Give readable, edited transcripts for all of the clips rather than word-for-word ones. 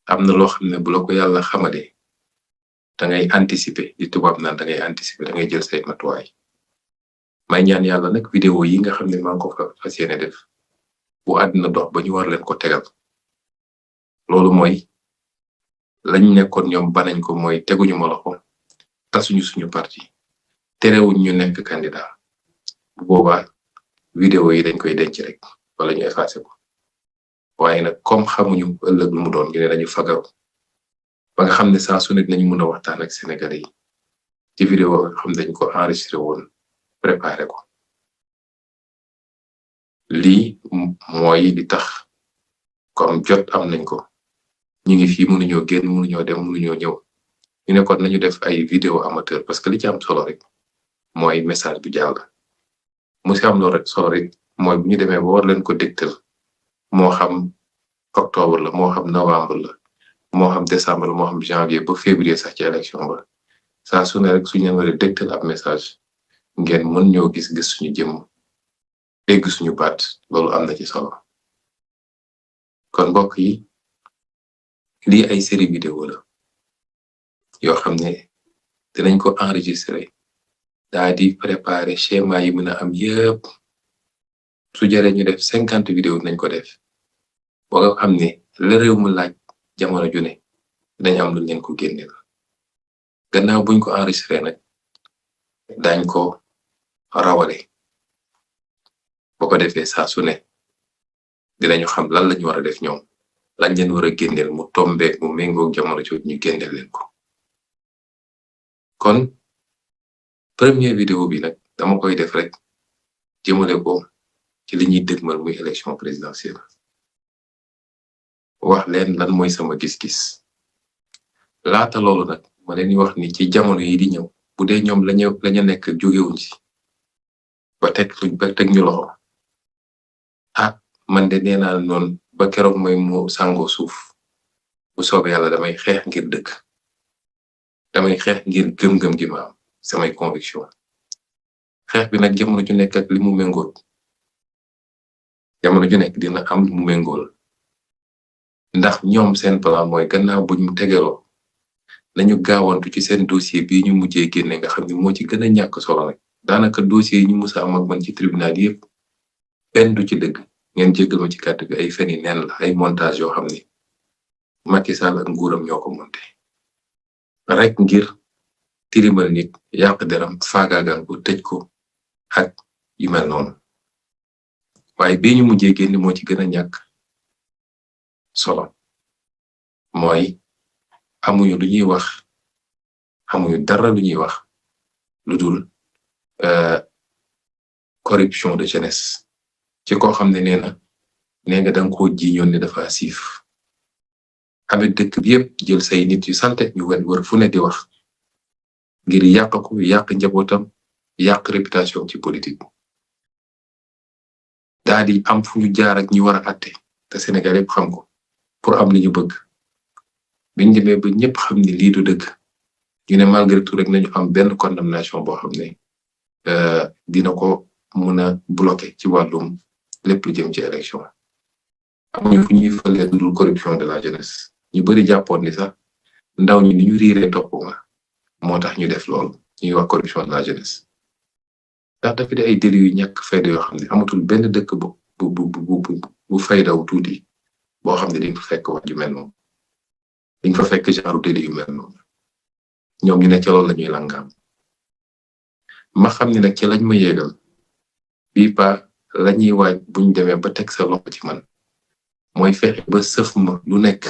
am na loo xam ne bu la ko yàlla xamale da ngay anticiper di tubaab naan da ngay anticiper da ngay jël say matuwaay may ñaan yàlla nag vidéo yi nga xam ne maa ngi ko fas yéene def bu àddina dox ba ñu war leen ko tegal loolu mooy lañ nekkoon ñoom banañ ko mooy teguñu ma loxo tasuñu suñu parti terewuñ ñu nekk candidat bu boobaa vidéo yi dañ koy denc rek wala ñu effacé ko waaye nag comme xamuñu ëllëg lu mu doon ñu ne dañu fagaru ba nga xam ne saa su nekk nañu mën a waxtaan ak Sénégalais yi ci vidéo nga xam dañ ko enregistré woon préparé ko lii mooy li tax comme jot am nañ ko ñu ngi fii mënuñoo génn mënuñoo dem mënuñoo ñëw ñu ne kon nañu def ay vidéo amateur parce que li ci am solo rek mooy message bu jàll mu si am loolu rek solo rek mooy bu ñu demee ba war leen ko dégtal moo xam octobre la moo xam novembre la moo xam décembre la moo xam janvier ba février sax ci élection ba saa su ne rek suñu leen war a dégtal ab message ngeen mën ñoo gis suñu jëmm dégg suñu baat loolu am na ci solo kon mbokk yi lii ay série vidéo la yoo xam ne dinañ ko enregistré daa di préparer schéma yi mën a am yëpp su jaree ñu def 50 vidéo nañ ko def boo nga xam ne la réew mu laaj jamono ju ne dañ am lu leen ko génneel gannaaw buñ ko enregistré nag dañ ko rawale boo ko defee saa su ne dinañu xam lan lañu war a def ñoom lañ leen war a génneel mu tombeek mu méngoog jamono jooju ñu génneel leen ko kon premier vidéo bi nag dama koy def rek jëmale ko ci li ñuy dëgmal muy élection présidentielle wax leen lan mooy sama gis-gis laata loolu nag ma leen di wax ni ci jamono yi di ñëw bu dee ñoom lañu nekk jógewuñ ci ba teg ñu loxo man de nee naa noonu ba keroog mooy mu sàngoo suuf bu soobee yàlla damay xeex ngir dëkk damay xeex ngir gëm-gëm gi ma am samay conviction xeex bi nag jamono ju nekk ak li mu méngool jamono ju nekk dina am mu méngool ndax ñoom seen plan mooy gannaaw buñ mu tegeloo nañu gaawantu ci seen dossier bii ñu mujjee génne nga xam ne moo ci gën a ñàkk solo nag daanaka dossier yi ñu musa am ak man ci tribunal yëpp benn du ci dëgg ngeen jéggal ma ci kàddu bi ay fen yi neen la ay montage yoo xam ne Macky Sall ak nguuram ñoo ko monté rek ngir tilimal nit yàq deram faagaagal ko tëj ko ak yu mel noonu waaye bii ñu mujjee génne moo ci gën a ñàkk solo mooy amuñu lu ñuy wax amuñu dara lu ñuy wax lu dul corruption de jeunesse ci koo xam ne nee nga danga koo jiiñoon ne dafa siif avec dëkk bi yëpp jël say nit yu salte ñu wër fu ne di wax ngir yàq ko yàq njabootam yàq réputation ci politique daa di am fu ñu jaar ak ñi war a àtte te Sénégal yëpp xam ko pour am li ñu bëgg biñ demee ba ñëpp xam ne lii du dëgg ñu ne malgré tout rek nañu am benn condamnation boo xam ne dina ko mën a bloquer ci wàllum lépp lu jëm ci élection amuñu fu ñuy fële dul corruption de la jeunesse ñu bari jàppoon ni sax ndaw ñi ni ñu riiree topp nga moo tax ñu def loolu ñuy wax corruption de la jeunesse ndax dafa di ay délits yu ñàkk fayda yoo xam ne amatul benn dëkk bu faydaw tuuti boo xam ne dañ fa fekk wax ju mel noonu dañ fa fekk genre délit yu mel noonu ñoom ñu ne ca loolu la ñuy langaam ma xam ne nag ci lañ ma yéegal bii pa lañuy waaj buñ demee ba teg sa loxo ci man mooy fexe ba sëf ma lu nekk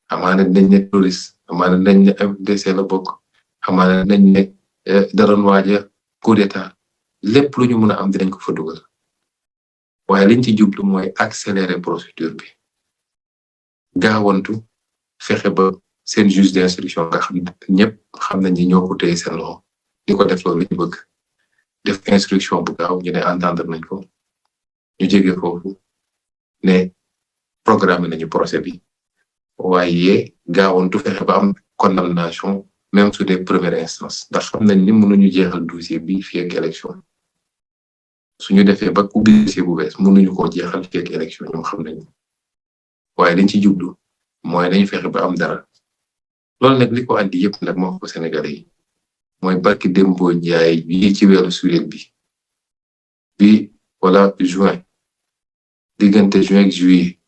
amaana dañ ne terroriste amaana dañ ne MDC la bokk amaana dañ ne daroon waaja coup d'état lépp lu ñu mën a am dinañ ko fa dugal waaye liñ ci jublu mooy accélérer procédure bi gaawantu fexe ba seen juge d'instruction nga xam ñëpp xam nañ ni ñoo ko téye seen loxo di ko def loolu li ñu bëgg def instruction bu gaaw ñu ne entendre nañ ko ñu jóge foofu ne programme nañu procès bi waaye gaawantu fexe ba am condamnation même su dee première instance ndax xam nañ ni mënuñu jeexal dossier bi fii ak élection suñu defee ba ubbi dossier bu bees mënuñu koo jeexal fii ak élection ñoom xam nañ waaye dañ ci jublu mooy dañu fexe ba am dara loolu nag li ko andi yëpp nag moo ko Sénégalais yi mooy barki Dembo Njaay bi ci weeru sulet bi wala juin diggante juin ak juillet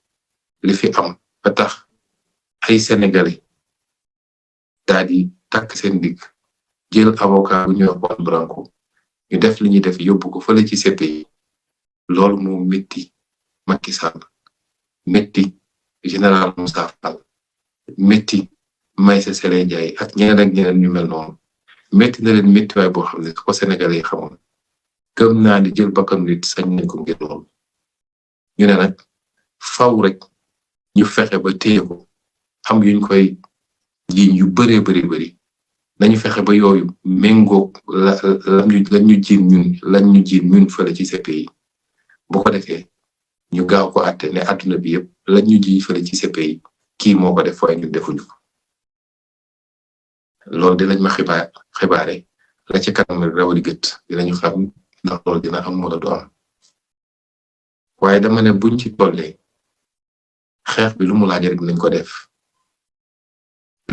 li fi am ba tax ay Sénégalais daal di takk seen digg jël avocat bu ñuy wax Juan Branco ñu def li ñuy def yóbbu ko fële ci CPI loolu moo métti Macky Sall métti général Moussa Fall métti Maïssa Sélé Ndiaye ak ñeneen ñu mel noonu métti na leen métti waay boo xam ne ko Sénégalais yi xamoon gëm naa ni jël bakkan nit sañ nañ ko ngir loolu ñu ne nag faw rek ñu fexe ba téye ko am yuñ koy jiiñ yu bari nañu fexe ba yooyu méngoog lañ ñu jiin ñun fële ci CPI bu ko defee ñu gaaw ko àtte ne àdduna bi yëpp lañ ñu jiiñ fële ci CPI kii moo ko def waaye ñun defuñu ko loolu dinañ ma xibaare la ci kanam rawali gët dinañu xam ndax loolu dina am wala du am waaye dama ne buñ ci tollee xeex bi lu mu laaj rek nañ ko def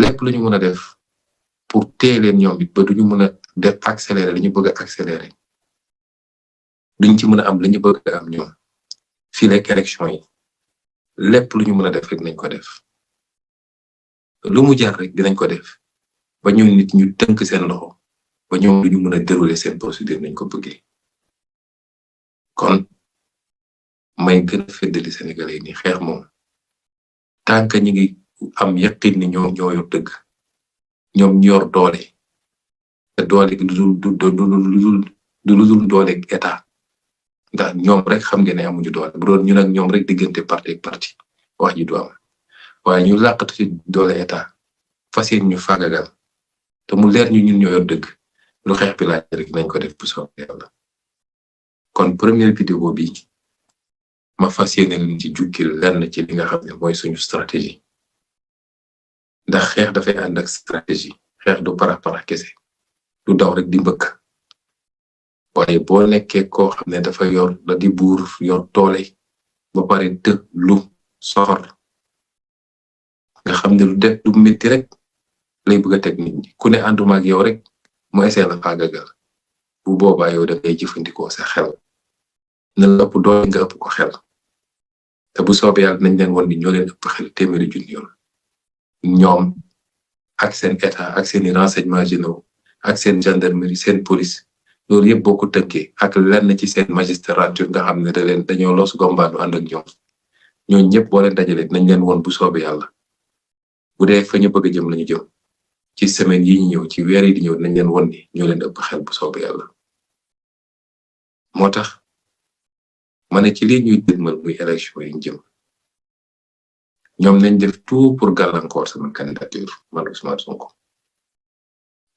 lépp lu ñu mën a def pour téye leen ñoom it ba duñu mën a def accélérer li ñu bëgg a accélérer duñ ci mën a am li ñu bëgg a am ñoom fii lekk élection yi lépp lu ñu mën a def rek nañ ko def lu mu jar rek dinañ ko def ba ñoom nit ñu tënk seen loxo ba ñoom duñu mën a dérouler seen procédure nañ ko bëggee kon may gën a feddali Sénégalais yi ni xeex moom tant que ñi ngi am yaqin ni ñoo yor dëgg ñoom ñor doole te doole gi du dul doole état ndax ñoom rek xam ngeen ne amuñu doole bu doon ñu nag ñoom rek diggante parti ak parti wax ji du am waaye ñu làqatu ci doole état fas yéene ñu fagagal te mu leer ñu ñun ñoo yor dëgg lu xeex bi laaj rek nañ ko def bu soobee Yàlla kon première vidéo bi ma fas yéene leen ci jukkil lenn ci li nga xam ne mooy suñu stratégie ndax xeex dafay ànd ak stratégie xeex du para kese du daw rek di mbëkk waaye boo nekkee koo xam ne dafa yor la di buur yor doole ba pare të lu soxor nga xam ne lu def du métti rek lay bëgg a teg nit ñi ku ne ànduma ak yow rek mu essayé la faagagal bu boobaa yow da ngay jëfandikoo sa xel na la ëpp doole nga ëpp ko xel te bu soobee Yàlla nañ leen won ni ñoo leen ëpp xel téeméeri junni yoon ñoom ak seen état ak seeni renseignements généraux ak seen gendarmerie seen police loolu yëpp boo ko tënkee ak lenn ci seen magistrature nga xam ne dañoo los gombaanu ànd ak ñooñu ñëpp boo leen dajalee nañ leen woon bu soobee Yàlla bu dee fa ñu bëgg a jëm lañu jëm ci semaine yi ñu ñëw ci weer yi di ñëw nañ leen won ni ñoo leen ëpp xel bu soobee Yàlla moo tax ma ne ci lii ñuy dëgmal muy élection yi ñu jëm ñoom nañ def tout pour gàllankoor sama candidature man Ousmane Sonko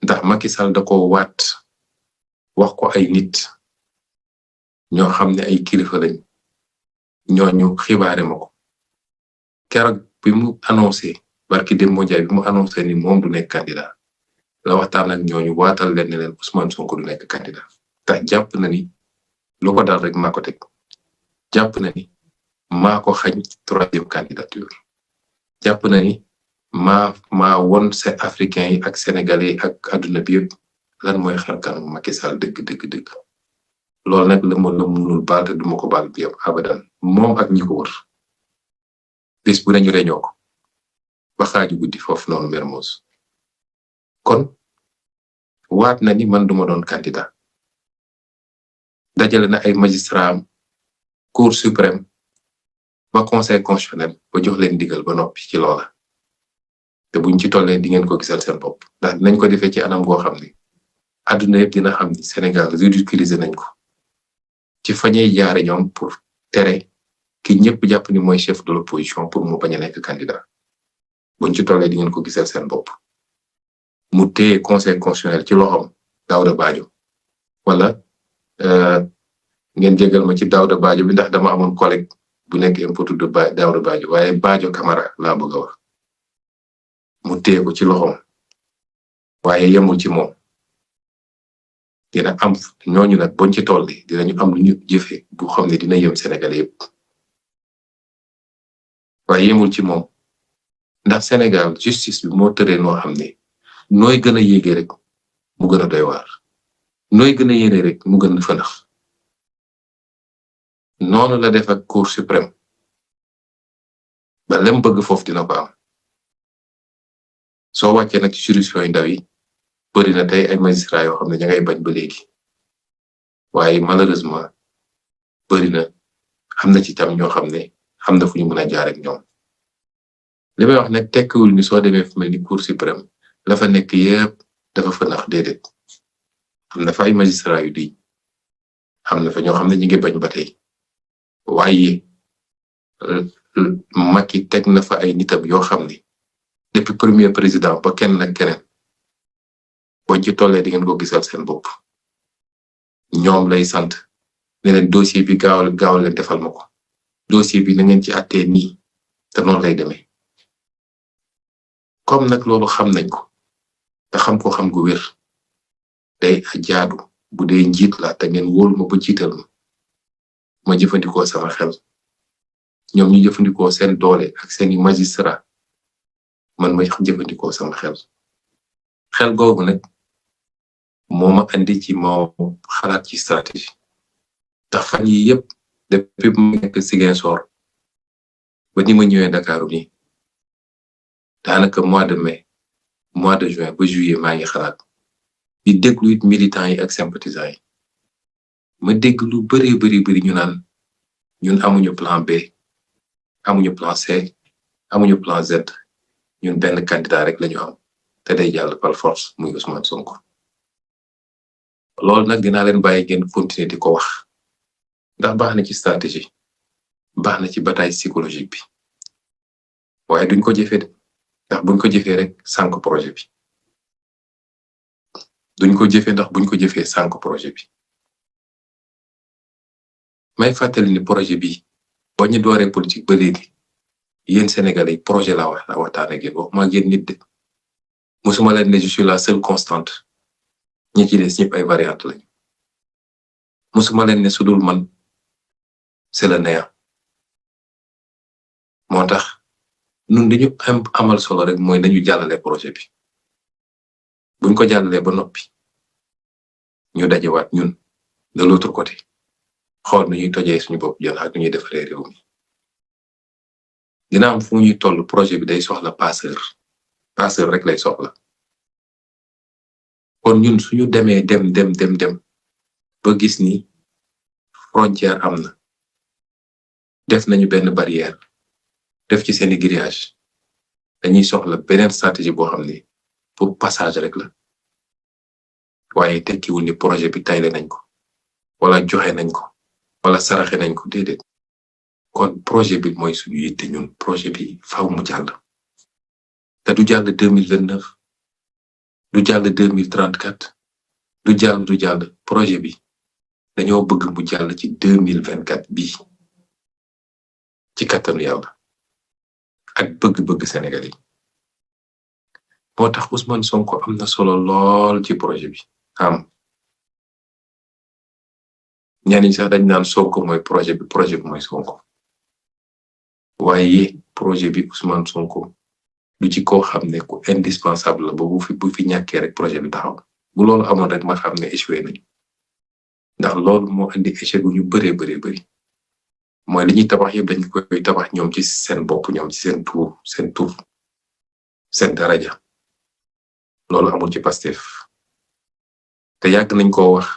ndax Macky Sall da ko waat wax ko ay nit ñoo xam ne ay kilifa lañ ñooñu xibaare ma ko keroog bi mu annoncé barki Dembo Njaay bi mu annoncé ni moom du nekk candidat la waxtaan ak ñooñu waatal leen ne leen Ousmane Sonko du nekk candidat tax jàpp na ni lu ko dal rek maa ko teg jàpp na ni maa ko xañ troisième candidature jàpp na ni maa won ces africains yi ak sénégalais yi ak adduna bi yëpp lan mooy xar kanam Macky Sall dëgg loolu nag la mënul baal te duma ko baal bi yëpp abadan moom ak ñi ko wër bis bu nañu reñoo ko ba xaaju guddi foofu noonu Mermoz kon waat na ni man duma doon candidat dajale na ay magistrat cour suprême ba conseil constitutionnel ba jox leen digal ba noppi ci loola te buñ ci tollee di ngeen ko gisal seen bopp ndax dinañ ko defee ci anam goo xam ne àdduna yëpp dina xam ni Sénégal ridiculiser nañ ko ci fañey jaare ñoom pour tere ki ñëpp jàpp ni mooy chef de l'opposition pour mu bañ a nekk candidat buñ ci tollee di ngeen ko gisal seen bopp mu téye conseil constitutionnel ci loxoom Daouda Badio wala ngeen jégal ma ci Daouda Badio bi ndax dama amoon collègue bu nekk impôt de Daouda Badio waaye Badio Camara laa bëgg a wax mu téye ko ci loxoom waaye yemul ci moom dina am ñooñu nag buñ ci tolli dinañu am lu ñu jëfe bu xam ne dina yem Sénégal yëpp waaye yemul ci moom ndax Sénégal justice bi moo tëree noo xam ne nooy gën a yéegee rek mu gën a doy waar nooy gën a yéene rek mu gën a fënax noonu la def ak cour suprême ba lem bëgg foofu dina ko am soo wàccee nag ci juridiction yu ndaw yi bëri na tey ay magistrat yoo xam ne ña ngay bañ ba léegi waaye malheureusement bëri na am na ci tam ñoo xam ne xam na fu ñu mën a jaar ak ñoom li may wax nag tekkiwul ni soo demee fu mel ni cour suprême la fa nekk yépp dafa fënax déedéet am na fa ay magistrat yu di am na fa ñoo xam ne ñu ngi bañ ba tey waaye Macky teg na fa ay nitam yoo xam ne depuis premier président ba kenn nag keneen boo ci tollee di ngeen ko gisal seen bopp ñoom lay sant ne leen dossier bi gaaw leen defal ma ko dossier bi na ngeen ci àttee nii te noonu lay demee comme nag loolu xam nañ ko te xam ko xam gu wér day jaadu bu dee njiit la te ngeen wóolu ma ba jiital ma jëfandikoo sama xel ñoom ñu jëfandikoo seen doole ak seeni magistrat man may jëfandikoo sama xel googu nag moo ma andi ci moo xalaat ci stratégie tax fan yi yépp depuis mu nekk Ziguinchor ba ni ma ñëwee Dakar ni daanaka mois de mai mois de juin ba juillet maa ngi xalaat di déglu it militants yi ak sympathisants yi ma dégg lu bari ñu naan ñun amuñu plan B amuñu plan C amuñu plan Z ñun benn candidat rek lañu am te day jàll par force muy Ousmane Sonko loolu nag dinaa leen bàyyi ngeen continuer di ko wax ndax baax na ci stratégie baax na ci bataille psychologique bi waaye duñ ko jëfee de ndax buñ ko jëfee rek sànq projet bi duñ ko jëfee ndax buñ ko jëfee sànq projet bi may fàttali ni projet bi boo ñu dooree politique ba léegi yéen Sénégalais projet la waxtaan ak yéen waxuma ak yéen nit de musuma leen ne je suis la seule constante ñi ci des ñëpp ay variante lañu musuma leen ne sudul man c'est le néant moo tax ñun dañu amal solo rek mooy nañu jàllale projet bi buñ ko jàllalee ba noppi ñu dajewaat ñun de l'autre côté xool nu ñuy tojee suñu bopp jën ak nu ñuy defaree réew mi dina am fu ñuy toll projet bi day soxla passeur rek lay soxla kon ñun suñu demee dem ba gis ni frontière am na def nañu benn barrière def ci seeni grillage dañuy soxla beneen stratégie boo xam ne pour passage rek la waaye tekkiwul ni projet bi tayle nañ ko wala joxe nañ ko wala saraxe nañ ko déedéet kon projet bi mooy suñu yitte ñun projet bi faaw mu jàll te du jàll 2029 du jàll 2034 du jàll projet bi dañoo bëgg mu jàll ci 2024 bii ci kattanu yàlla ak bëgg-bëgg Sénégal yi moo tax Ousmane Sonko am na solo lool ci projet bi ñenn ñi sax dañ naan Sonko mooy projet bi mooy Sonko waaye projet bi Ousmane Sonko lu ci koo xam ne ku indispensable la ba bu fi ñàkkee rek projet bi taxaw bu loolu amoon rek ma xam ne échoué nañu ndax loolu moo indi échec gu ñu bëree bëri mooy li ñuy tabax yëpp dañ koy tabax ñoom ci seen bopp ñoom ci seen tur seen daraja loolu amul ci Pastef te yàgg nañ koo wax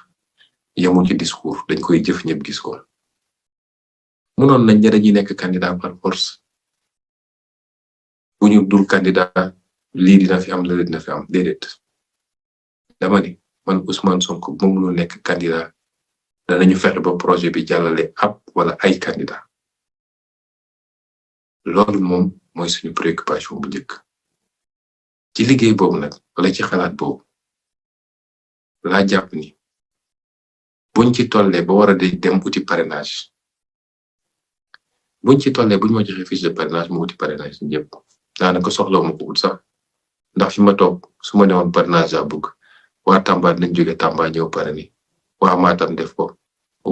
yemul ci discours dañ koy jëf ñëpp gis ko mënoon nañ ne dañuy nekk candidat par force bu ñu dul candidat lii dina fi am la dina fi am déedéet dama ni man Ousmane Sonko bu mu nekk candidat danañu fexe ba projet bi jàllale ab wala ay candidat loolu moom mooy suñu préoccupation bu njëkk ci liggéey boobu nag wala ci xalaat boobu laa jàpp ni buñ ci tollee ba war a dem uti parrainage buñ ci tollee buñ ma joxe fiche de parrainage mu uti parrainage ñëpp daanaka soxla ma ko ut sax ndax fi ma toog su ma newoon parrainage laa bëgg waa Tamba nañ jóge Tamba ñëw parrainé waa Matam def ko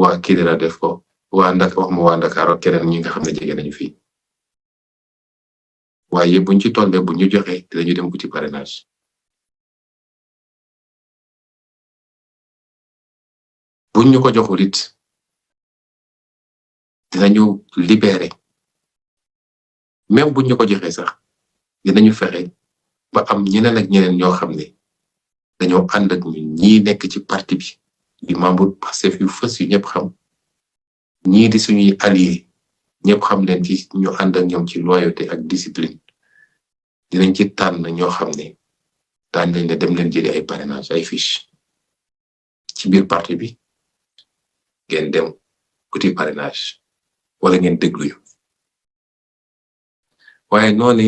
waa Kidira def ko waa Ndakaaru wax ma waa Ndakaaru keneen ñi nga xam ne jege nañu fii waaye buñ ci tollee bu ñu joxe dinañu dem uti parrainage buñ ñu ko joxul it dinañu libéré même buñ ñu ko joxee sax dinañu fexe ba am ñeneen ak ñeneen ñoo xam ne dañoo ànd ak ñun ñii nekk ci parti bi di membre Pastef yu fës yu ñëpp xam ñii di suñuy allié ñëpp xam leen ci ñu ànd ak ñoom ci loyauté ak discipline dinañ ci tànn ñoo xam ne daan nañ ne dem leen jëli ay parrainage ay fiche ci biir parti bi ngeen dem uti parrainage wala ngeen déglu ñu waaye noone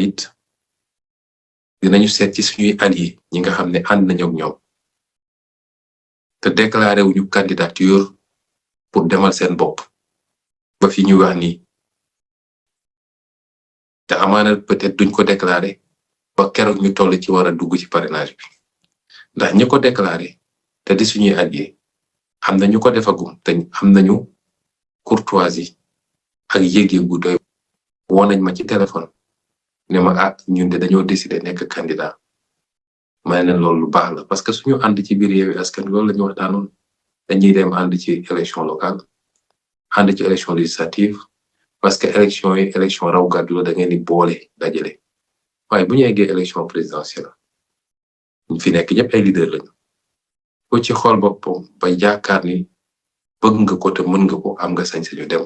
it dinañu seet ci suñuy allié ñi nga xam ne ànd nañu ak ñoom te déclaré wuñu candidature pour demal seen bopp ba fi ñu wax nii te amaana peut-être duñ ko déclaré ba keroog ñu toll ci war a dugg ci parrainage bi ndax ñi ko déclaré te di suñuy allié am na ñu ko defagum te am nañu courtoisie ak yéege bu doy woo nañ ma ci téléphone ne ma ñun de dañoo décider nekk candidat ma ne loolu lu baax la parce que suñu ànd ci biir Yewwi Askan loolu la ñu waxtaanoon dañuy dem ànd ci élection locale ànd ci élection législative parce que élection yi élection raw gàddu la da ngeen di boole dajale waaye bu ñu eggee élection présidentielle ñu fi nekk ñëpp ay leader lañu ko ci xool boppam ba yaakaar ni bëgg nga ko te mën nga ko am nga sañ-sañu dem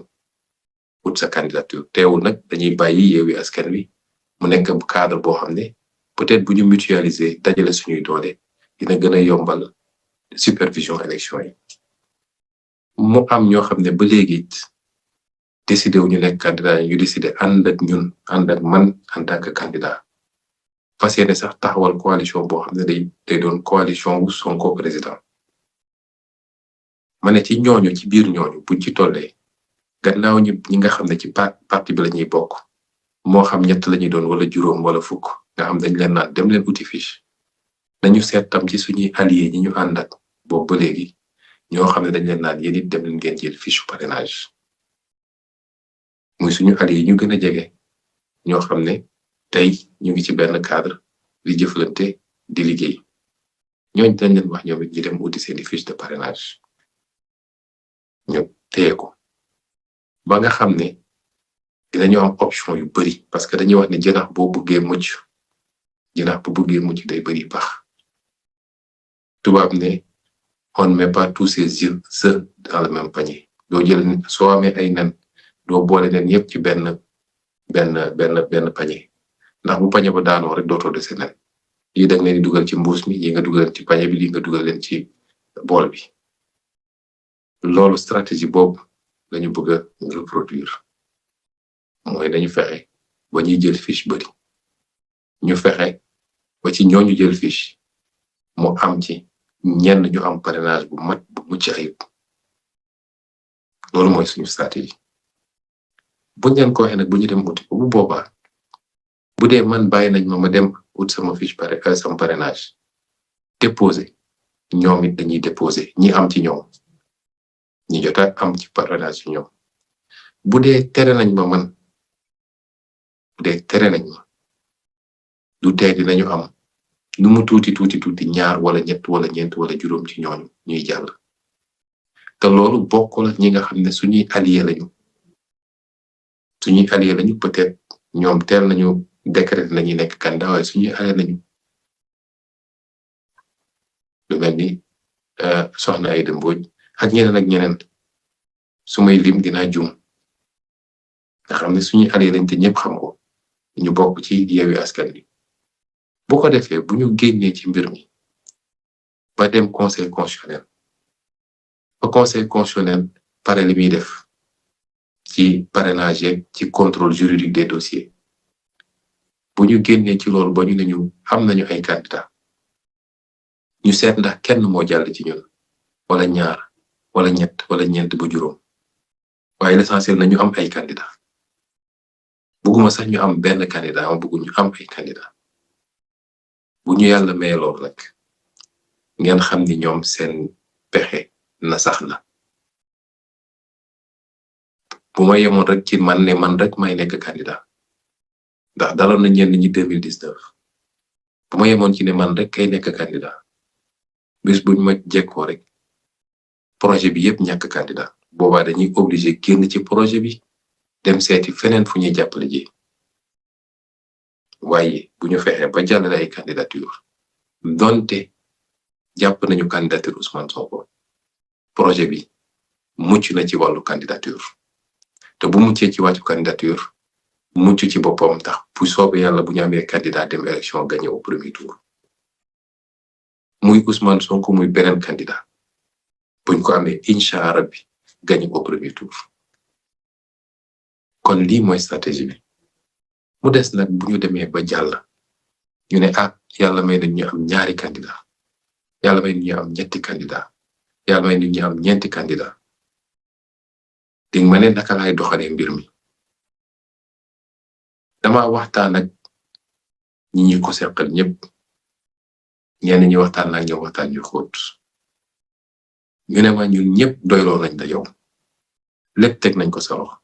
ut sa candidature teewul nag dañuy bàyyi Yewwi Askan Wi mu nekk cadre boo xam ne peut-être bu ñu mutualiser dajale suñuy doole dina gën a yombal supervision élection yi mu am ñoo xam ne ba léegi it décidé wu ñu nekk candidat ñu décidé ànd ak ñun ànd ak man en tant que candidat fas yéene sax taxawal coalition boo xam ne day doon coalition wu Sonko président ma ne ci ñooñu ci biir ñooñu buñ ci tollee gannaaw ñi nga xam ne ci parti bi la ñuy bokk moo xam ñett la ñuy doon wala juróom wala fukk nga xam dañ leen naan dem leen uti fiche nañu seet tam ci suñuy allié ñi ñu ànd ak boobu ba léegi ñoo xam ne dañ leen naan yéen it dem leen ngeen jël fiche parrainage muy suñu allié ñu gën a jege ñoo xam ne tey ñu ngi ci benn cadre di jëflante di liggéey ñooñ dañ leen wax ñoom it ñu dem uti seeni fiche de parrainage ñu téye ko ba nga xam ne dinañu am option yu bari parce que dañuy wax ne jënax boo bëggee mucc jënax bu bëggee mucc day bari pax tubaab ne on ne met pas tous ses œufs dans le même panier doo jël soo amee ay nen doo boole nen yépp ci benn panier ndax bu panier ba daanoo rek dootoo dese nen yi da nga leen di dugal ci mbuus mi yi nga dugal leen ci panier bi li nga dugal leen ci bool bi loolu stratégie boobu lañu bëgg a reproduire mooy dañu fexe ba ñuy jël fiche bari ñu fexe ba ci ñooñu jël fiche mu am ci ñenn ñu am parrainage bu mat bu mucc ayib loolu mooy suñu stratégie buñ leen ko waxee nag bu ñu dem uti bu boobaa bu dee man bàyyi nañ ma dem ut sama fiche sama parrainage déposé ñoom it dañuy déposé ñi am ci ñoom ñi jota am ci parrainage ci ñoom bu dee tere nañ ma du tee dinañu am nu mu tuuti ñaar wala ñett wala ñeent wala juróom ci ñooñu ñuy jàll te loolu bokkul ak ñi nga xam ne suñuy allié lañu peut-être ñoom teel nañu décréter nañu nekk candidat waaye suñuy allié lañu lu mel ni soxna Aïda Mbodj ak ñeneen su may lim dinaa juum nga xam ne suñuy allié lañ te ñëpp xam ko ñu bokk ci Yewwi Askan Wi bu ko defee bu ñu génnee ci mbir mi ba dem conseil constitutionnel pare li muy def ci parrainage ci contrôle juridique des dossiers bu ñu génnee ci loolu ba ñu ne ñu am nañu ay candidat ñu seet ndax kenn moo jàll ci ñun wala ñaar wala ñett wala ñeent ba juróom waaye l'essentiel na ñu am ay candidat bëgguma sax ñu am benn candidat ma bëggu ñu am ay candidat bu ñu yàlla may lool nag ngeen xam ni ñoom seen pexe na sax na bu ma yemoon rek ci man ne man rek may nekk candidat ndax daloon na ñenn ñi 2019 bu ma yemoon ci ne man rek kay nekk candidat bis buñ ma jekkoo rek projet bi yépp ñàkk candidat boobaa dañuy obligé génn ci projet bi dem seeti feneen fu ñuy jàppale ji waaye bu ñu fexee ba jàllale ay candidature donte jàpp nañu candidature Ousmane Sonko projet bi mucc na ci wàllu candidature te bu muccee ci wàllu candidature mucc ci boppam tax bu soobee yàlla bu ñu amee candidat dem élection gagné au premier tour muy Ousmane Sonko muy beneen candidat buñ ko amee incha allah bi gagné au premier tour kon lii mooy stratégie bi mu des nag bu ñu demee ba jàll ñu ne yàlla may nañ ñu am ñaari candidat yàlla may nañ ñu am ñetti candidat yàlla may nañ ñu am ñeenti candidat di ma ne naka laay doxalee mbir mi dama waxtaan ak ñi ñu ko seqal ñëpp ñenn ñi waxtaan ak ñoom waxtaan yu xóot ñu ne ma ñun ñëpp doyloo nañ la yow lépp teg nañ ko sa loxo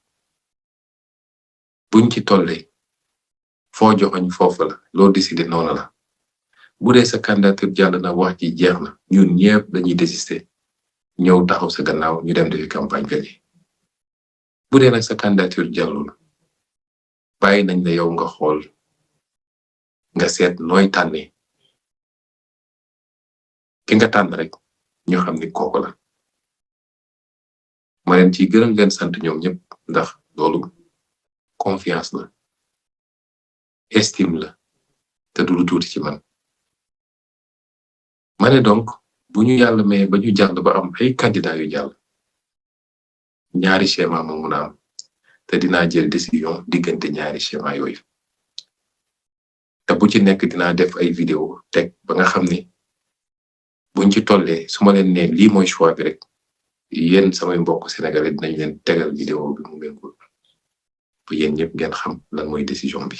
buñ ci tollee foo joxoñ foofu la loo décidé noonu la bu dee sa candidature jàll na wax ji jeex na ñun ñëpp dañuy désister ñëw taxaw sa gannaaw ñu dem defi campagne gagné bu dee nag sa candidature jàllul bàyyi nañ la yow nga xool nga seet nooy tànnee ki nga tànn rek ñu xam ni kooku la ma leen ci gërëm leen sant ñoom ñëpp ndax loolu confiance la estime la te du lu tuuti ci man ma ne donc bu ñu yàlla may ba ñu jàll ba am ay candidat yu jàll ñaari schéma moo mun a am te dinaa jël décision diggante ñaari schéma yooyu te bu ci nekk dinaa def ay vidéo teg ba nga xam ni buñ ci tollee su ma leen ne lii mooy choix bi rek yéen samay mbokk sénégalais dinañ leen tegal vidéo bi mu ngeen ko bu yéen ñëpp ngeen xam lan mooy décision bi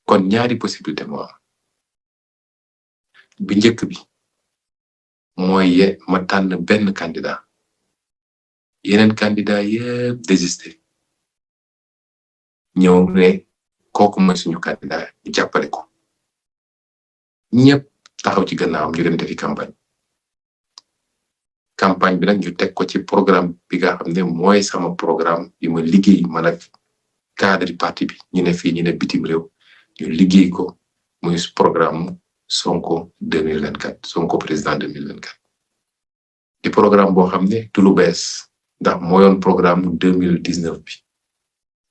kon ñaari possibilité moo am bi njëkk bi mooy ma tànn benn candidat yeneen candidat yépp désisté ñëw ne kooku mooy suñu candidat ñu jàppale ko ñëpp taxaw ci gannaawam ñu dem defi campagne bi nag ñu teg ko ci programme bi nga xam ne mooy sama programme bi ma liggéey man ak cadre parti bi ñu ne fii ñu ne bitim réew ñu liggéey ko muy programme Sonko 2024 Sonko président 2024 di programme boo xam ne du lu bees ndax mooyoon programme 2019 bi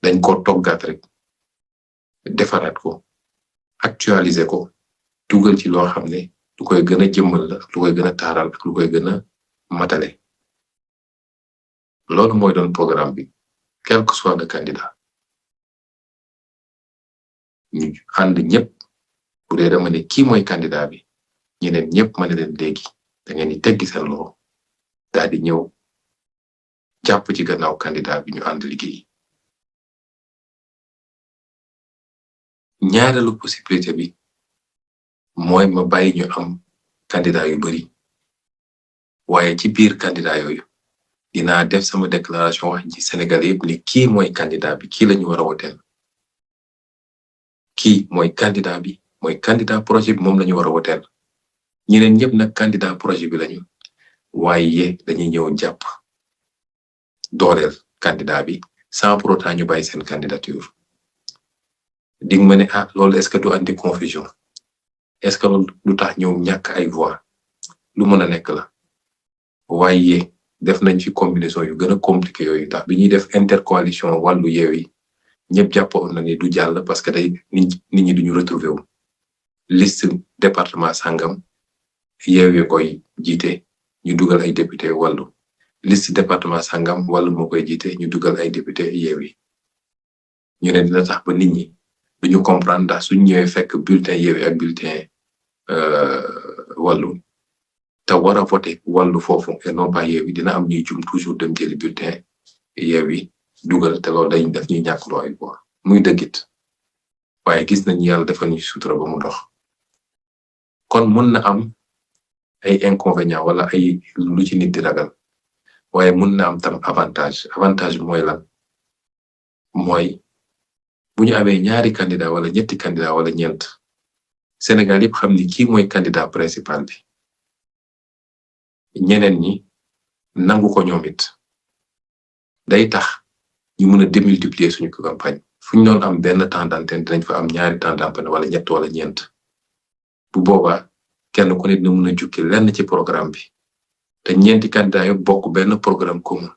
dañ ko toggaat rek defaraat ko actualiser ko dugal ci loo xam ne lu koy gën a jëmmal la lu koy gën a taaral ak lu koy gën a matale loolu mooy doon programme bi quel que soit le candidat ñu ànd ñëpp bu dee dama ne kii mooy candidat bi ñeneen ñëpp ma ne leen léegi da ngeen di teggi seen loxo daal di ñëw jàpp ci gannaaw candidat bi ñu ànd liggéey ñaareelu possibilité bi mooy ma bàyyi ñu am candidat yu bari waaye ci biir candidat yooyu dinaa def sama déclaration wax ci Sénégal yëpp ni kii mooy candidat bi kii lañu war a woteel kii mooy candidat bi mooy candidat projet bi moom lañu war a woteel ñeneen ñëpp nag candidat projet bi lañu waaye dañuy ñëw jàpp dooleel candidat bi sans pour autant ñu bàyyi seen candidature dig ma ne loolu est-ce que du andi confusion est-ce que loolu lu tax ñëw ñàkk ay voix lu mën a nekk la waaye def nañ ci combinaison yu gën a compliqué yooyu ndax bi ñuy def intercoalition wàllu Yewwi ñëpp jàppoon na ni du jàll parce que day nit ñi duñu retrouver wu liste département sangam Yewwi koy jiite ñu dugal ay député wàllu liste département sangam wàllu moo koy jiite ñu dugal ay député Yewwi ñu ne dina tax ba nit ñi duñu comprendre ndax suñ ñëwee fekk bulletin Yewwi ak bulletin wàllu te war a voté wàllu foofu et non pas Yewwi dina am ñuy jum toujours dem jëli bulletin Yewwi dugal te loolu dañ def ñuy ñàkk loo ay voix muy dëggit waaye gis nañ yàlla defal ñu sutura ba mu dox kon mën na am ay inconvénients wala ay lu ci nit di ragal waaye mun na am tam avantage bi mooy lan mooy bu ñu amee ñaari candidat wala ñetti candidat wala ñeent Sénégal yëpp xam ni kii mooy candidat principal bi ñeneen ñi nangu ko ñoom it day tax ñu mën a démultiplier suñu campagne fu ñu doon am benn temps d'antenne dinañ fa am ñaari temps d'antenne wala ñett wala ñeent bu boobaa kenn ku ne dina mën a jukki lenn ci programme bi te ñeenti candidat yëpp bokk benn programme commun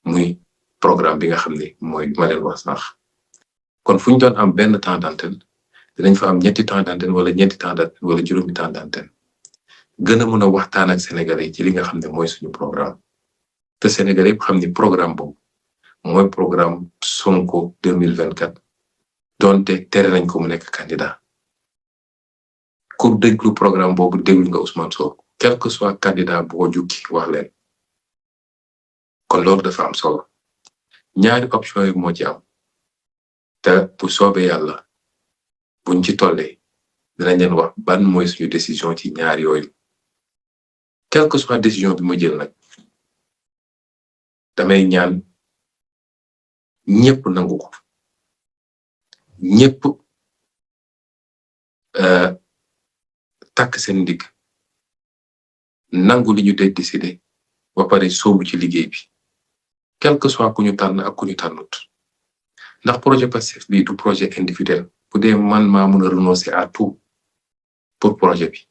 muy programme bi nga xam ne mooy ma leen wax sax kon fu ñu doon am benn temps d'antenne dinañ fa am ñetti temps d'antenne wala ñeenti temps d'antenne wala juróomi temps d'antenne gën a mën a waxtaan ak Sénégalais yi ci li nga xam ne mooy suñu programme te Sénégalais yëpp xam ni programme boobu mooy programme Sonko 2024 donte tere nañ ko mu nekk candidat ku déglu programme boobu déglu nga Ousmane Sonko quel que soit candidat bu ko jukki wax leen kon loolu dafa am solo ñaari option yi moo ci am te bu soobee yàlla buñ ci tollee dinañ leen wax ban mooy suñu décision ci ñaar yooyu quel que soit décision bi ma jël nag damay ñaan ñëpp nangu ko ñëpp takk seen ndigg nangu li ñu décidé ba pare soobu ci liggéey bi quel que soit ku ñu tànn ak ku ñu tànnut ndax projet Pastef bi du projet individuel bu dee man maa mën a renoncer à tout pour projet bi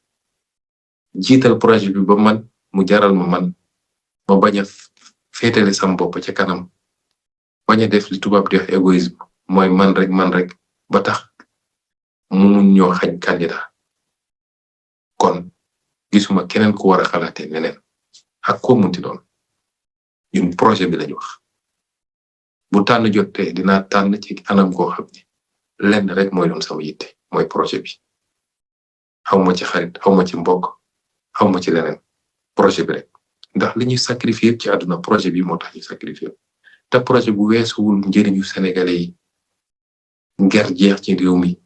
jiital projet bi ba man mu jaral ma bañ a féetale sam bopp ca kanam bañ a def li tubaab di wax égoïsme mooy man rek ba tax mu mun ñoo xañ candidat kon gisuma keneen ku war a xalaatee neneen ak ko munti doon ñun projet bi lañu wax bu tànn jotee dinaa tànn ci anam koo xam ne lenn rek mooy doon sama yitte mooy projet bi xawma ci xarit xawma ci mbokk xawma ci leneen projet bi rek ndax li ñuy sacrifier ci àdduna projet bi moo tax ñu sacrifier te projet bu weesuwul njëriñu sénégalais yi nger jeex ci réew mi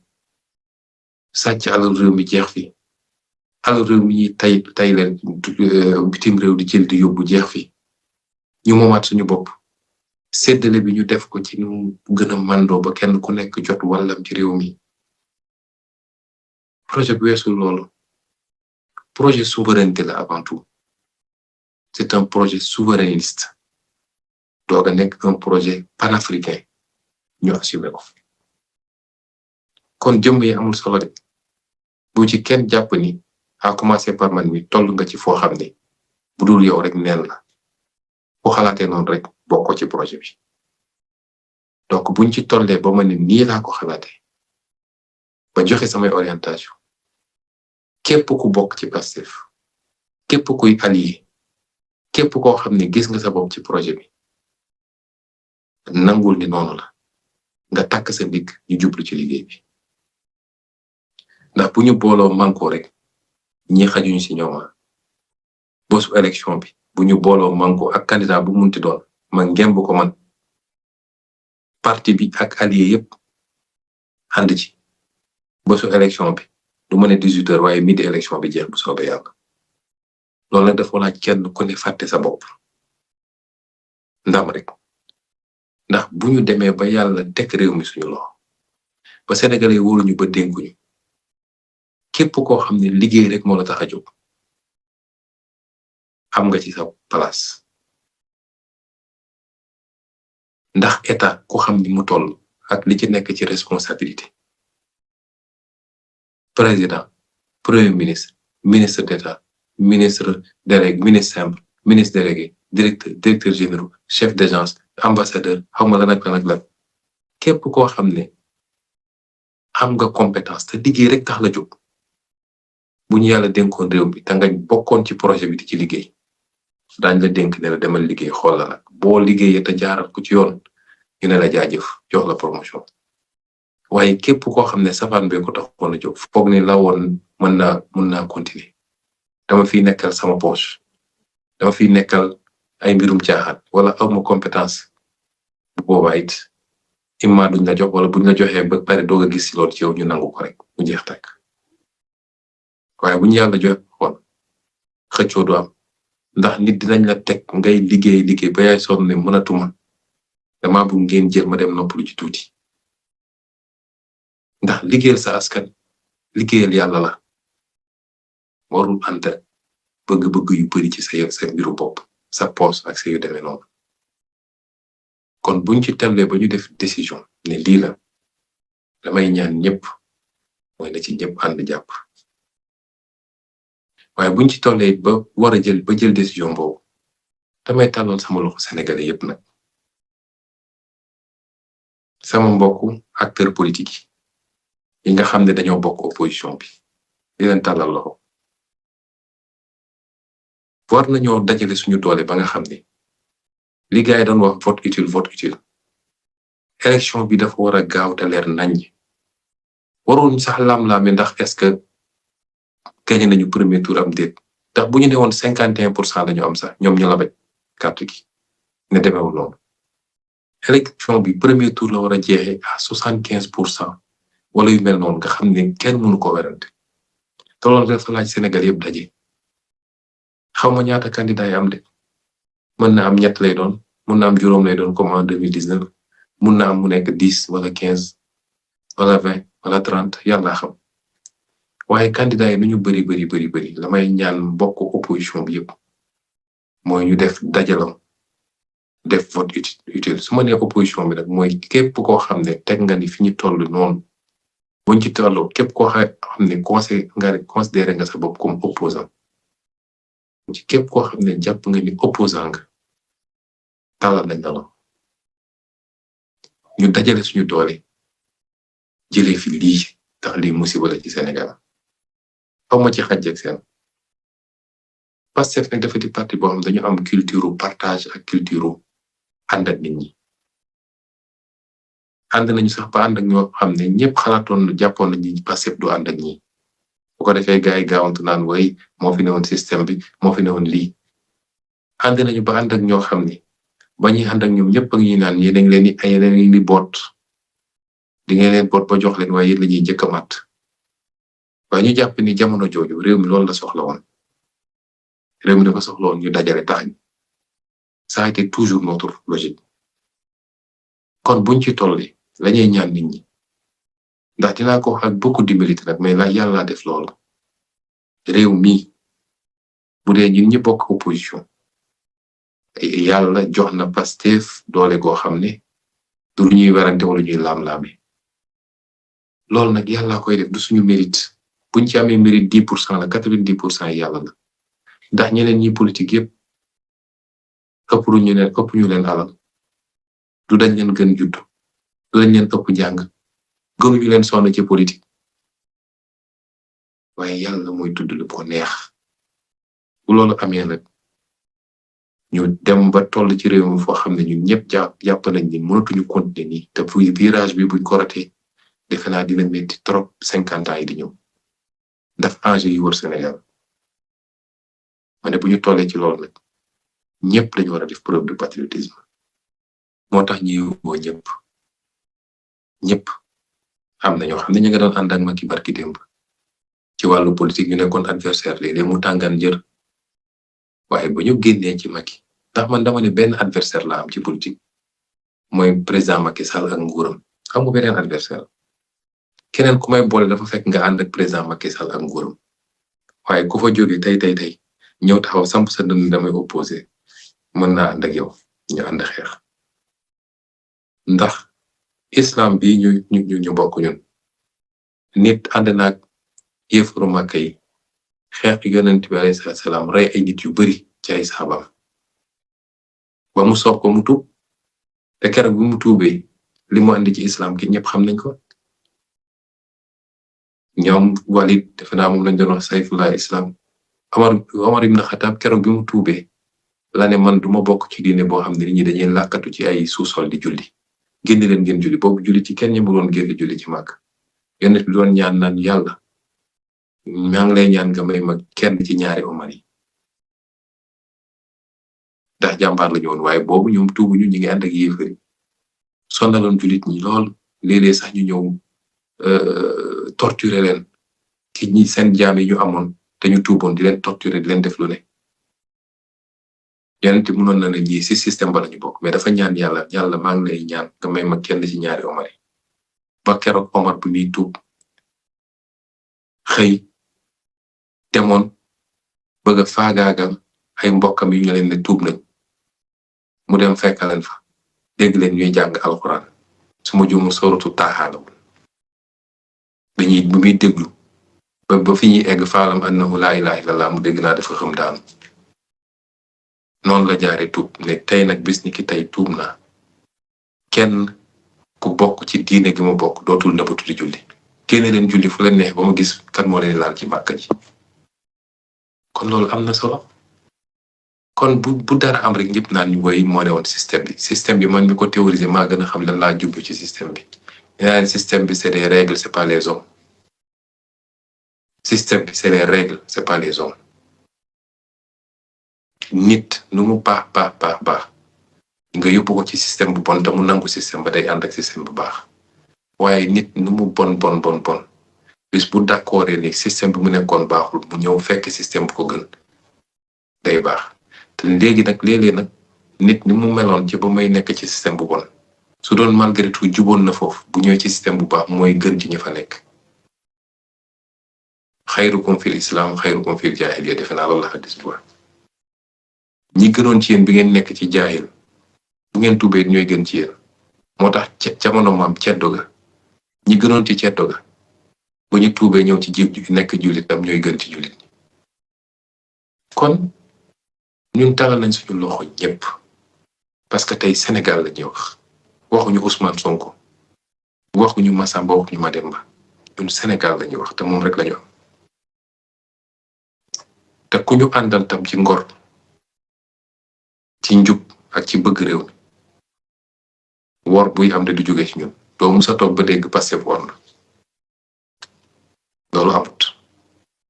sàcc alal réew mi jeex fi alal réew mi ñuy tay leen bitim réew di jël di yóbbu jeex fi ñu moomaat suñu bopp séddale bi ñu def ko ci ñu gën a mandoo ba kenn ku nekk jot wàllam ci réew mi projet bu weesul loolu projet souveraineté la avant tout c'est un projet souverainiste doog a nekk un projet panafricain ñu assumé ko kon jëmm yi amul solo de bu ci kenn jàpp ni à commencer par man mi toll nga ci foo xam ne bu dul yow rek neen la boo xalaatee noonu rek bokkoo ci projet bi donc buñ ci tollee ba ma ne nii laa ko xalaatee ba joxe samay orientation képp ku bokk ci Pastef képp kuy allié képp koo xam ne gis nga sa bopp ci projet bi nangul ni noonu la nga takk sa ndigg ñu jublu ci liggéey bi ndax bu ñu booloo manko rek ñi xajuñu ci ñooma bosu élection bi bu ñu booloo manko ak candidat bu munti doon ma ngemb ko man parti bi ak allié yépp ànd ci bosu élection bi du ma ne 18h waaye midi élection bi jeex bu soobee yàlla loolu nag dafa laaj kenn ku ne fàtte sa bopp ndam rek ndax bu ñu demee ba yàlla teg réew mi suñu loxo ba sénégalais wóoruñu ba dénkuñu képp koo xam ne liggéey rek moo la tax a jóg am nga ci sa place ndax état ku xam ni mu toll ak li ci nekk ci responsabilité président premier ministre ministre d'état ministre délégué ministre simple ministre délégué directeur général chef d'agence ambassadeur xawma lan ak lan ak lan képp koo xam ne am nga compétence te liggéey rek tax la jóg bu ñu yàlla dénkoon réew mi te nga bokkoon ci projet bi di ci liggéey daañ la dénk ne la demal liggéey xool la nag boo liggéeyee te jaaral ko ci yoon ñu ne la jaajëf jox la promotion waaye képp koo xam ne safaan bee ko taxoon a jóg foog ni la woon mën naa continuer dama fiy nekkal sama poche dama fiy nekkal ay mbirum caaxaan wala awma compétence bu boobaa it imma duñ la jox wala buñ la joxee ba pare doog a gis si loolu ci yow ñu nangu ko rek mu jeex takk waaye bu ñu yàlla joxe xool xëccoo du am ndax nit dinañ la teg ngay liggéey ba yaay sonn ne mënatuma dama bu ngeen jël ma dem noppalu ci tuuti ndax liggéeyal sa askan liggéeyal yàlla la warul ànd bëgg-bëgg yu bari ci sa mbiru bopp sa poos ak sa yu demee noonu kon buñ ci tellee ba ñu def décision ne lii la damay ñaan ñëpp mooy na ci ñëpp ànd jàpp waaye buñ ci tollee ba war a jël décision boobu damay tàllal sama loxo sénégalais yépp nag sama mbokku acteur politique yi nga xam ne dañoo bokk opposition bi di leen tàllal loxo war nañoo dajale suñu doole ba nga xam ne li gars yi doon wax vote utile élection bi dafa war a gaaw te leer nañ waroon sax lam-laame ndax est-ce que gagné nañu premier tour am déet ndax bu ñu ne woon 51% lañu am sax ñoom ñu la bañ carte gi ne demeewul noonu élection bi premier tour la war a jeexee à 75% wala yu mel noonu nga xam ne kenn mënu ko werante te loolu dafa laaj Sénégal yëpp daje xawma ñaata candidat yi am de mën na am ñett lay doon mën na am juróom lay doon comme en 2019 mën na am mu nekk 10 wala 15 wala 20 wala 30 yàlla xam waaye candidat yi nu ñu bari la may ñaan mbokk opposition bi yëpp mooy ñu def dajalam def vote utile su ma nee opposition bi nag mooy képp koo xam ne teg nga ni fi ñu toll noonu buñ ci tolloo képp koo xam ne considéré nga sa bopp comme opposant ci képp koo xam ne jàpp nga ni opposant nga tàllal nañ la ñu dajale suñu doole jëlee fi lii tax lii musiba la ci Sénégal xawma ci xaj ak seen Pastef nag dafa di parti boo xam dañu am culture partage ak culture ànd ak nit ñi ànd nañu sax ba ànd ak ñoo xam ne ñëpp xalaatoon jàppoon nañu Pastef du ànd ak ñi bu ko defee gars yi gaawantu naan way moo fi newoon système bi moo fi newoon lii ànd nañu ba ànd ak ñoo xam ne ba ñuy ànd ak ñoom ñëpp ak ñi naan yéen a ngi leen di boot di ngeen leen boot ba jox leen waaye yéen la ñuy njëkk a mat waaye ñu jàpp ni jamono jooju réew mi loolu la soxla woon réew mi dafa soxla woon ñu dajale tax ça a été toujours notre logique kon buñ ci tolli lañuy ñaan nit ñi ndax dinaa ko wax ak beaucoup d'humilité nag mais la yàlla def loolu réew mi bu dee ñun ñi bokk opposition yàlla jox na Pastef doole goo xam ne du lu ñuy werante wala ñuy laam-laame loolu nag yàlla koy def du suñu mérite buñ ci amee mérite 10% la 90% yi yàlla la ndax ñeneen ñi politique yépp ëpp ñu leen alal du dañ leen gën judd du dañ leen ëpp jàng gënuñu leen sonn ci politique waaye yàlla mooy tudd lu ko neex bu loolu amee nag ñu dem ba toll ci réew mi foo xam ne ñun ñëpp jàpp nañ ni mënatuñu continuer nii te virage bi buñ ko ratee defe naa dina metti trop 50 ans yi di ñëw ndax enjeu yi wër Sénégal ma ne bu ñu tollee ci loolu nag ñëpp dañu war a def preuve de patriotisme moo tax ñuy woo ñëpp am na ñoo xam ne ñu nga doon ànd ak Macky barki démb ci wàllu politique ñu nekkoon adversaire léeg-léeg mu tàngaan jër waaye ba ñu génnee ci Macky ndax man dama ne benn adversaire la am ci politique mooy président Macky Sall ak nguuram xam nga beneen adversaire keneen ku may boole dafa fekk nga ànd ak président Macky Sall ak nguuram waaye ku fa jóge tey ñëw taxaw samp sa dënn damay opposé mën naa ànd ak yow ñu ànd xeex ndax islam bi ñu bokk ñun nit ànd naag yéefaru Makka yi xeex yonent bi alayhi salaam rey ay nit yu bari ci ay saxaabam ba mu soob ko mu tuub te keroog bi mu tuubee li mu andi ci islam ki ñëpp xam nañ ko ñoom Walid defe naa moom lañ doon wax sayfullah islam Omar ibn Khattab keroog bi mu tuubee la ne man duma bokk ci diine boo xam ne nit ñi dañuy làkkatu ci ay sous-sol di julli génn leen ngeen julli boobu julli ci kenn ñi mu doon génn julli ci màgg yonent bi doon ñaan naan yàlla maa ngi lay ñaan nga may ma kenn ci ñaari Omar yi ndax jàmbaar la ñu woon waaye boobu ñoom tuubuñu ñu ngi ànd ak yéefari sonaloon jullit ñi lool léeg-léeg sax ñu ñëw torturer leen ci ñi seen jaam yi ñu amoon te ñu tuuboon di leen torturer di leen def lu ne yonent mënoon na ne ñii si système ba lañu bokk mais dafa ñaan yàlla maa ngi lay ñaan nga may ma kenn ci ñaari Omar yi ba keroog Omar bu muy tuub xëy demoon bëgg a faagaagal ay mbokkam yu ñu leen ne tuub nañ mu dem fekkaleen fa dégg leen ñuy jàng alxuraan su ma juumul sooratu Taaha la bu muy déglu ba fi ñuy egg faalam annahu laa ilaaha illallah mu dégg naa dafa xam daanu noonu la jaaree tuub ne tey nag bis ni ki tey tuub naa kenn ku bokk ci diine gi ma bokk dootul nëbbatu di julli génne leen julli fu leen neex ba ma gis kan moo leen laal ci màkka ji kon loolu am na solo kon bu dara am rek ñëpp naan ñu woy moo ne woon système bi man mi ko théoriser maa gën a xam lan laa jublu ci système bi yaa système bi c'est des règles c'est pas les hommes système bi c'est les règles c'est pas les hommes nit nu mu baax nga yóbbu ko ci système bu bon te mu nangu système ba day ànd ak système bu baax waaye nit nu mu bon bis bu d'accord ni système bi mu nekkoon baaxul mu ñëw fekk système bu ko gën day baax te léegi nag léeg-léeg nag nit ni mu meloon ci ba may nekk ci système bu bon su doon malgré tout juboon na foofu bu ñëwee ci système bu baax mooy gën ci ñi fa nekk xayrukum fil islam xayrukum fil jaahiliya defe naa loolu la xadis bi wax ñi gënoon ci yéen bi ngeen nekk ci jaahil bu ngeen tuubee ñooy gën ci yéen moo tax jamono maam ceddo ga ñi gënoon ci ceddo ga bu ñu tuubee ñëw ci nekk jullitam ñooy gën ci jullit ñi kon ñun talal nañ suñu loxo ñëpp parce que tey Sénégal la ñuy wax waxuñu Ousmane Sonko waxuñu Massamba waxuñu Mademba ñun Sénégal la ñuy wax te moom rek la ñu am te ku ñu àndal tam ci ngor ci njub ak ci bëgg réew mi wor buy am de du jóge ci ñun doo musa toog ba dégg Pastef wor na loolu amut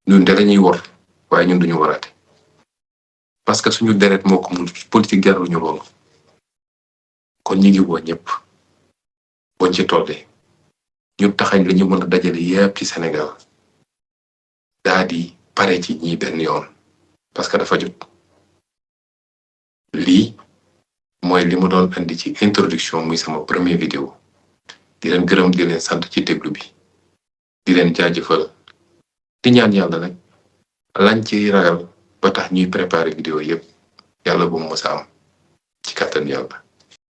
ñun de lañuy wor waaye ñun duñu waraate parce que suñu deret moo ko mun politique jaruñu loolu kon ñi ngi woo ñëpp boñ ci tollee ñu taxañ la ñu mën a dajale yépp ci Sénégal daa di pare ci ñi benn yoon parce que dafa jot lii mooy li mu doon andi ci introduction muy sama premier vidéo di leen gërëm di leen sant ci déglu bi di leen jaajëfal di ñaan yàlla nag lañ ci ragal ba tax ñuy préparer vidéo yépp yàlla bu mu mës a am ci kàttan yàlla